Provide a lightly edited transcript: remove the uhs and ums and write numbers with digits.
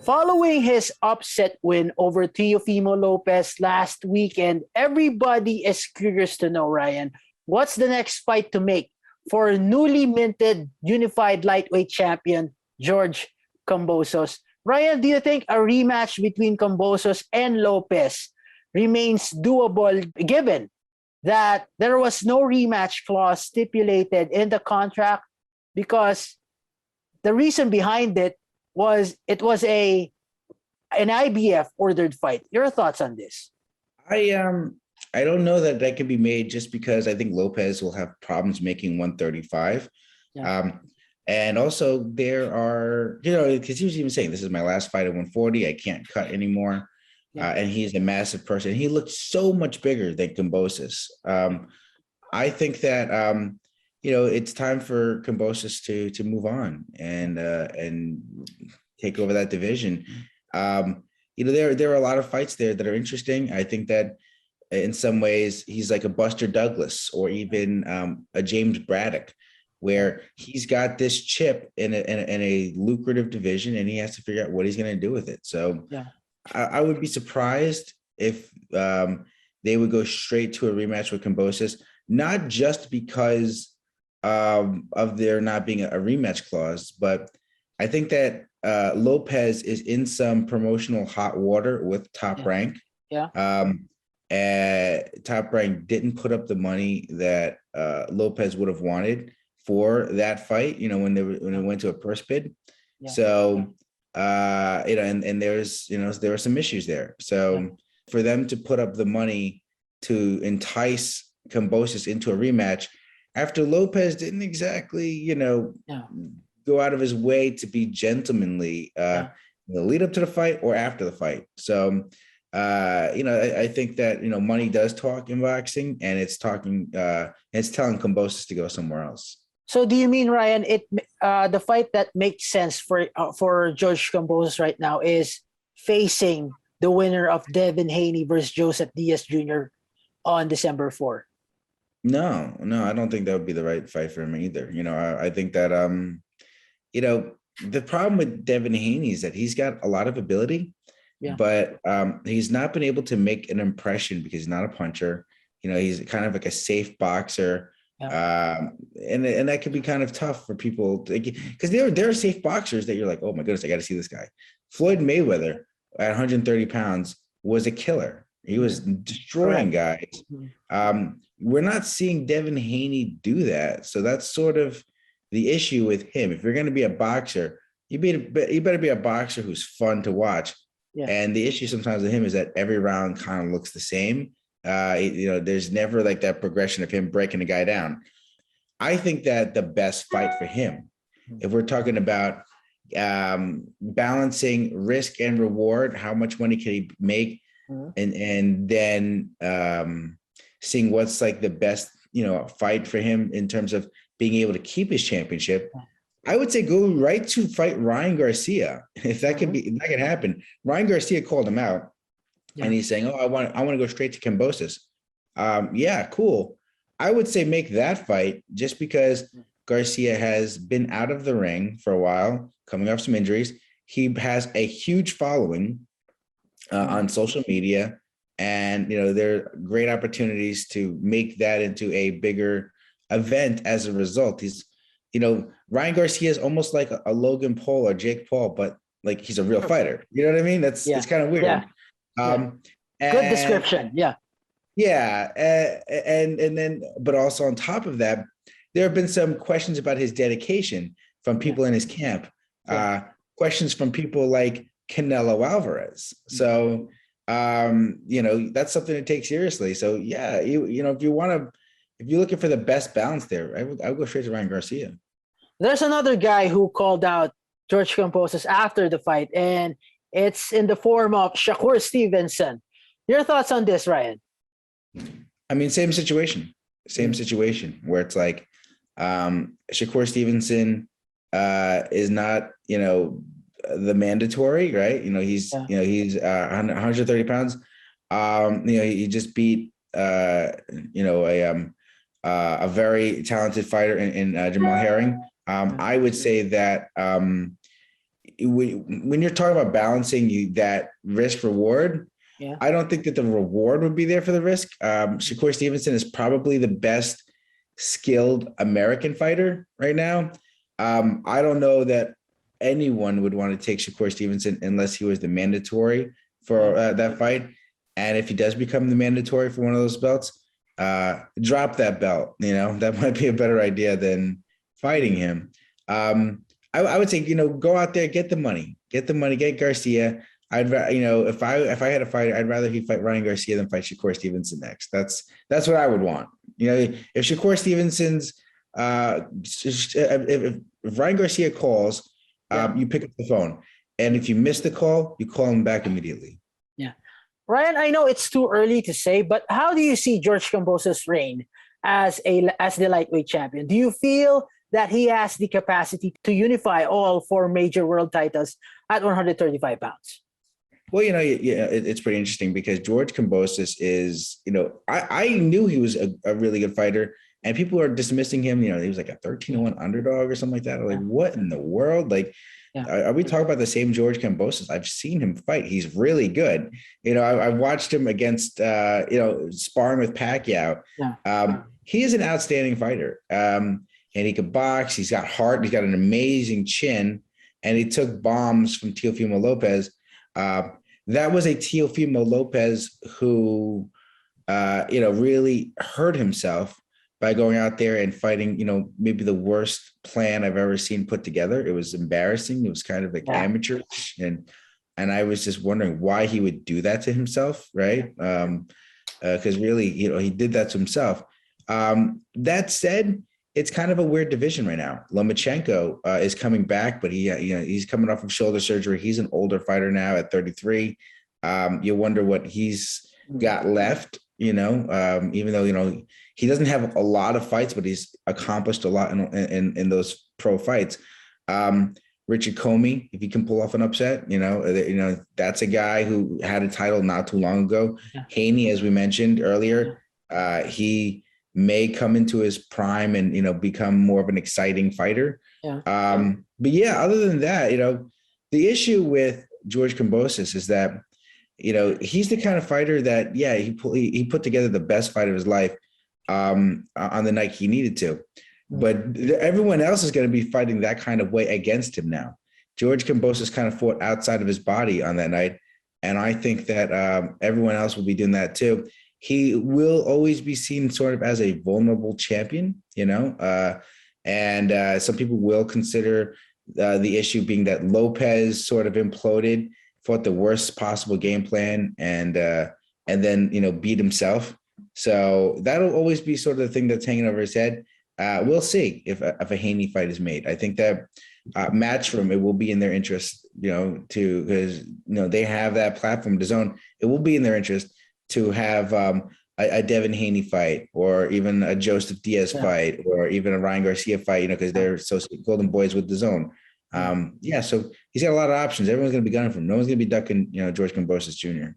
Following his upset win over Teofimo Lopez last weekend, everybody is curious to know, Ryan, what's the next fight to make for newly minted unified lightweight champion George Kambosos? Ryan, do you think a rematch between Kambosos and Lopez remains doable given that there was no rematch clause stipulated in the contract? Because the reason behind it was a an IBF ordered fight. Your thoughts on this? I don't know that that can be made just because I think Lopez will have problems making 135. Yeah. And also there are, because he was even saying this is my last fight at 140. I can't cut anymore. Yeah. And he's a massive person. He looked so much bigger than Kambosos. I think that it's time for Kambosos to move on and take over that division. There are a lot of fights there that are interesting. I think that in some ways he's like a Buster Douglas or even a James Braddock, where he's got this chip in a lucrative division and he has to figure out what he's going to do with it. So Yeah. I would be surprised if they would go straight to a rematch with Kambosos, not just because of there not being a rematch clause, but I think that Lopez is in some promotional hot water with Top Rank. Yeah. Top Rank didn't put up the money that Lopez would have wanted for that fight, when it went to a purse bid. Yeah. So and there were some issues there. So for them to put up the money to entice Kambosos into a rematch after Lopez didn't exactly, go out of his way to be gentlemanly in the lead up to the fight or after the fight. So I think that money does talk in boxing, and it's talking it's telling Kambosos to go somewhere else. So do you mean, Ryan, the fight that makes sense for George Kambosos right now is facing the winner of Devin Haney versus Joseph Diaz Jr. on December 4th? No, I don't think that would be the right fight for him either. I think that the problem with Devin Haney is that he's got a lot of ability, but he's not been able to make an impression because he's not a puncher. He's kind of like a safe boxer. And that could be kind of tough for people because there are safe boxers that you're like, oh my goodness, I got to see this guy. Floyd Mayweather at 130 pounds was a killer. He was destroying guys. We're not seeing Devin Haney do that. So that's sort of the issue with him. If you're going to be a boxer, you better be a boxer who's fun to watch. Yeah. And the issue sometimes with him is that every round kind of looks the same. There's never like that progression of him breaking a guy down. I think that the best fight for him, if we're talking about balancing risk and reward, how much money can he make, and then seeing what's like the best fight for him in terms of being able to keep his championship, I would say go right to fight Ryan Garcia. If that can happen. Ryan Garcia called him out. Yeah. And he's saying, oh, I want to go straight to Kambosos. Cool. I would say make that fight just because Garcia has been out of the ring for a while, coming off some injuries. He has a huge following on social media, and there are great opportunities to make that into a bigger event as a result. He's, Ryan Garcia is almost like a Logan Paul or Jake Paul, but like he's a real fighter. You know what I mean? It's kind of weird. Yeah. Good description. Yeah. And then, but also on top of that, there have been some questions about his dedication from people in his camp. Questions from people like Canelo Alvarez. So, that's something to take seriously. So if you're looking for the best balance there, I would go straight to Ryan Garcia. There's another guy who called out George Kambosos after the fight, and it's in the form of Shakur Stevenson. Your thoughts on this, Ryan? I mean, same situation where it's like Shakur Stevenson is not, the mandatory, right? He's 130 pounds. He just beat a very talented fighter in Jamal Herring. I would say that when you're talking about balancing that risk reward, Yeah. I don't think that the reward would be there for the risk. Shakur Stevenson is probably the best skilled American fighter right now. I don't know that anyone would want to take Shakur Stevenson unless he was the mandatory for that fight. And if he does become the mandatory for one of those belts, drop that belt. That might be a better idea than fighting him. I would say, go out there, get the money, get Garcia. I'd if I had a fighter, I'd rather he fight Ryan Garcia than fight Shakur Stevenson next. That's what I would want. If Shakur Stevenson's if Ryan Garcia calls, you pick up the phone, and if you miss the call, you call him back immediately. Yeah, Ryan, I know it's too early to say, but how do you see George Kambosos' reign as the lightweight champion? Do you feel that he has the capacity to unify all four major world titles at 135 pounds? Well, it's pretty interesting because George Kambosos is, I knew he was a really good fighter, and people are dismissing him. He was like a 13-1 underdog or something like that. I'm like, what in the world? Like, are we talking about the same George Kambosos? I've seen him fight. He's really good. I've watched him against, sparring with Pacquiao. Yeah. He is an outstanding fighter. And he could box. He's got heart. He's got an amazing chin. And he took bombs from Teofimo Lopez. That was a Teofimo Lopez who, really hurt himself by going out there and fighting, maybe the worst plan I've ever seen put together. It was embarrassing. It was kind of like amateurish. And I was just wondering why he would do that to himself, right? Because really, he did that to himself. That said, it's kind of a weird division right now. Lomachenko is coming back, but he's coming off of shoulder surgery. He's an older fighter now at 33. You wonder what he's got left, even though, he doesn't have a lot of fights, but he's accomplished a lot in those pro fights. Richard Comey, if he can pull off an upset, that's a guy who had a title not too long ago. Yeah. Haney, as we mentioned earlier, he may come into his prime and, become more of an exciting fighter. Yeah. But other than that, the issue with George Kambosos is that, he's the kind of fighter that, he put together the best fight of his life on the night he needed to. But everyone else is going to be fighting that kind of way against him now. George Kambosos kind of fought outside of his body on that night. And I think that everyone else will be doing that too. He will always be seen sort of as a vulnerable champion, and some people will consider the issue being that Lopez sort of imploded, fought the worst possible game plan, and then, beat himself. So that'll always be sort of the thing that's hanging over his head. We'll see if a Haney fight is made. I think that Matchroom, it will be in their interest, because they have that platform, DAZN. It will be in their interest to have a Devin Haney fight, or even a Joseph Diaz fight, or even a Ryan Garcia fight, because they're golden boys with DAZN. So he's got a lot of options. Everyone's going to be gunning for him. No one's going to be ducking, George Kambosos Jr.